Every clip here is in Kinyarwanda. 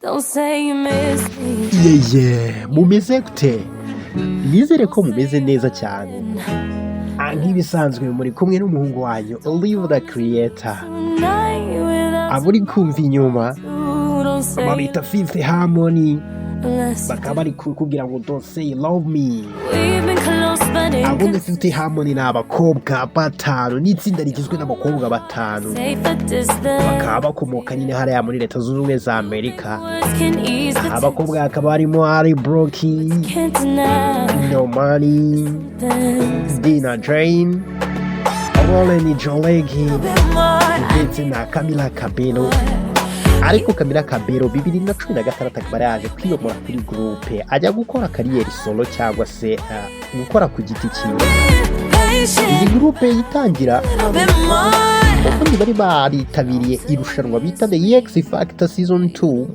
Don't say you miss me. mumeze gute? Nizere ko mumeze neza cyane. Nk'ibisanzwe muri kumwe n'umuhungu wanyu Olive the Creator. Night without Aburi kumva inyuma you, don't say babita Fifth Harmony, unless bakaba bari kukubwira ngo don't say you love me. we've been close but Abundi Fifth Harmony ni abakobwa batanu, n'itsinda rigizwe n'abakobwa batanu, safe at distance. bakaba bakomoka nyine hariya muri Leta Zunze Ubumwe za Amerika. Words can ease the Abakobwa hakaba harimo Ari Brocky, can't deny Normani, this. Dina Drain, Roleni Jolegi More ndetse na Camila Cabello. Ariko Camila Cabello 2016 akaba yaje kwiyomora kuri groupe ajya gukora kariyeri solo cyangwa se gukora ku giti cyiwe. patient, Iyi groupe yitangira a bit more. ubundi bari baritabiriye irushanwa bita The X Factor Season 2.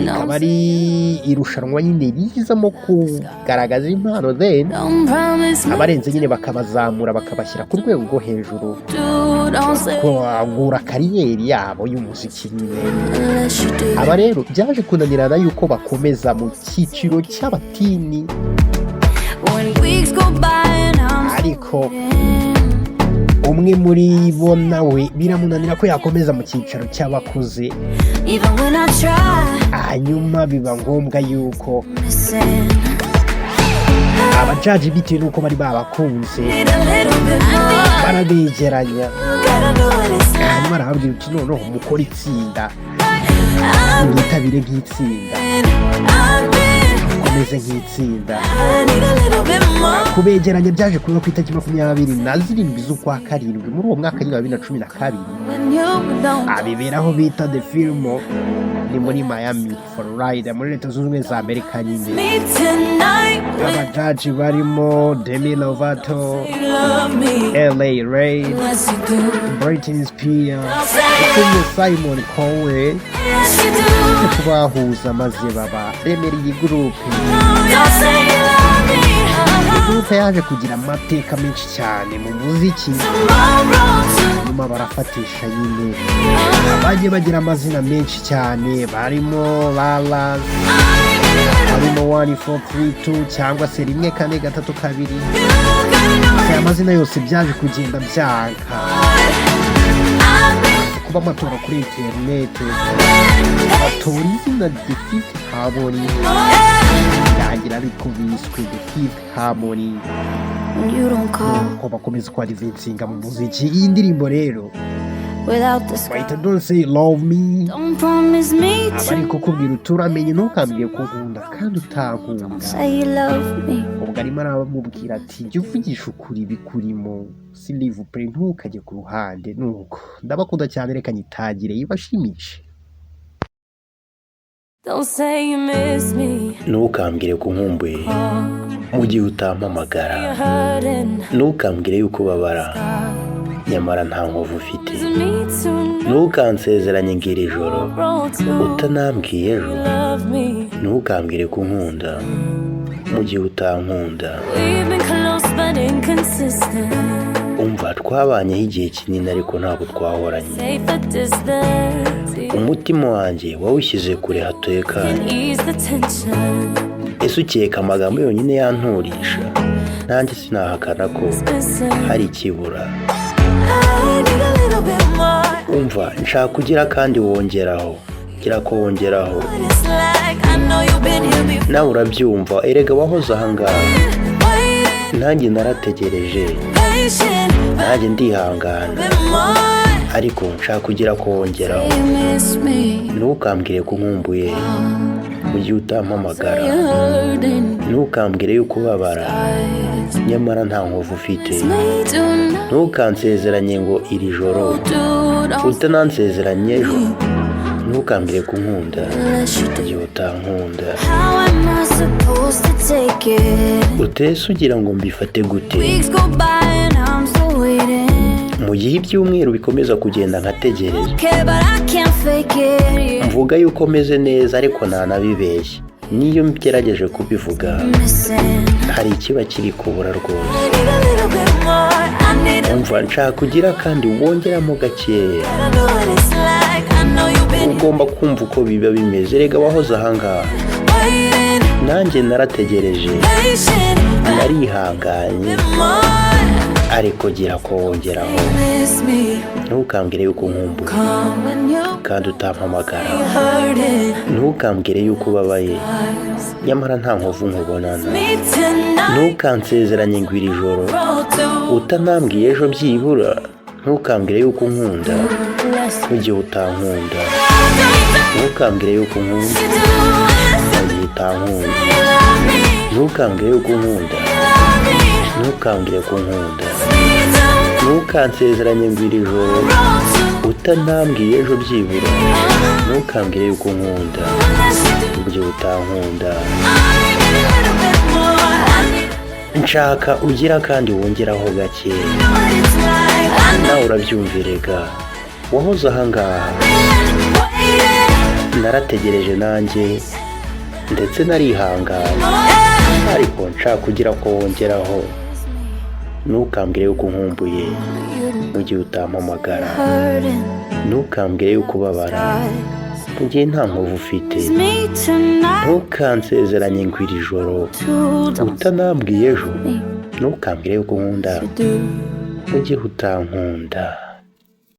Akaba ari irushanwa nyine rizamo kugaragaza impano then Don't promise me, abarenze nyine bakabazamura bakabashyira ku rwego rwo hejuru do, don't say kwagura kariyeri yabo y'umuziki nyine. unless you do. Aba rero byaje kunanirana yuko bakomeza mu cyiciro cy'abatini, When weeks go by and I'm ariko umwe muri bo nawe biramunanira ko yakomeza mu cyiciro cy'abakuze, even when I try, hanyuma biba ngombwa yuko missing. abajaji bitewe n'uko bari babakunze Need a little bit more. barabegeranya, Gotta do what it's like. hanyuma arababwira uti noneho mukore itsinda, mwitabire nk'itsinda, I've been, mukomeze nk'itsinda. I need a little bit more. Kubegeranya byaje kuba ku itariki 27 z'ukwa karindwi muri uwo mwaka wa 2012, When you don't abiberaho bita The Film, ni muri Miami Florida muri Leta Zunze Ubumwe za Amerika nyine. me tonight, Abajaji barimo Demi Lovato, you love me. LA Ray, Unless you do, Britney Spears, don't say Simon Cowell, yes you do. kubahuza maze baba bemereye groupe. Don't say you love me. Groupe yaje kugira amateka menshi cyane mu muziki, Tomorrow too. nyuma barafatisha nyine bagiye bagira amazina menshi cyane, barimo Lala, harimo 1432 cyangwa se 1432. Aya mazina yose byaje kugenda byanka kuba amatora kuri interineti, batora izina The Fifth Harmony, yagira ariko biswe The Fifth Harmony, When you don't call ko bakomeza kwadivensinga mu muziki. Iyi ndirimbo rero without the sky. bahita Don't Say You Love Me, Don't promise me abari to kukubwira uturamenye ntukambwire ko nkunda kandi utankunda. say you love me. Ubwo arimo arabamubwira ati jya uvugisha ukuri bikurimo, silivupure ntukajye ku ruhande. Nuko ndabakunda cyane, reka nyitagire ibashimishe. Don't say you miss me. ntukambwire ko nkumbuye mu gihe utampamagara, You're hurting. ntukambwire yuko ubabara nyamara nta nkovu ufite, Me too. ntukansezeranye ngo iri joro Roll to utanambwiye ejo, love me. ntukambwire ko nkunda mu gihe utankunda. We've been close but inconsistent. Umva twabanyeho igihe kinini ariko ntabwo twahoranye, Safe at distance. umutima wanjye wawushyize kure hatoye kandi. Ease the tension. Ese ukeka amagambo yonyine yanturisha? Nanjye sinahakana ko Listen, hari ikibura. I need a little bit more. Umva nshaka kugira kandi wongeraho, gira ko wongeraho. What it's like, I know you've been here before. Nawe urabyumva, erega wahoze ahangaha, Waiting, nanjye narategereje, patient, nanjye ndihangana, bit more. ariko nshaka kugira ko wongeraho. You miss me. Ntukambwire ko nkumbuye mu gihe utampamagara, You're hurting. ntukambwire yuko ubabara nyamara nta nkovu ufite, Me tonight. ntukansezeranye ngo iri joro Don't utanansezeranye ejo, ntukambwire ko nkunda unless you mu do. gihe utankunda. How am I supposed to take it? Utese ugira ngo mbifate gute Weeks go by and I'm still waiting. mu gihe ibyumweru bikomeza kugenda nkategereza? Okay, but I can't fake it. Yeah. Mvuga yuko meze neza ariko ntanabibeshya, niyo ngerageje kubivuga Missing. hari ikiba kiri kubura rwose. I need a little bit more. I need a Umva nshaka kugira kandi wongeramo gakeya. I know what it's like. I know you ugomba kumva uko biba bimeze. Rega wahoze ahangaha, nanjye narategereje, narihanganye, ariko gira ko wongeraho. Ntukambwire yuko nkumbuye kandi utampamagara. Ntukambwire yuko ubabaye nyamara nta nkovu nkubonana. Ntukansezeranye ngo iri joro utanambwiye ejo byibura. Ntukambwire yuko unkunda mu gihe utankunda. Ntukambwire yuko unkunda mu gihe utankunda. Ntukambwire yuko unkunda. Ntukambwire ko unkunda. Ntukansezeranye ngo iri joro utanambwiye ejo byibura. Ntukambwire yuko unkunda mu gihe utankunda. Nshaka ugira kandi wongeraho gake. Nawe urabyumvirega, wahoze ahangaha, narategereje nanjye ndetse narihanganye, ariko nshaka ugira ko wongeraho. Ntukambwire yuko unkumbuye mu gihe utampamagara. Ntukambwire yuko ubabara mu gihe nta nkovu ufite. Ntukansezeranye ngo iri joro utanambwiye ejo. Ntukambwire yuko unkunda mu gihe utankunda.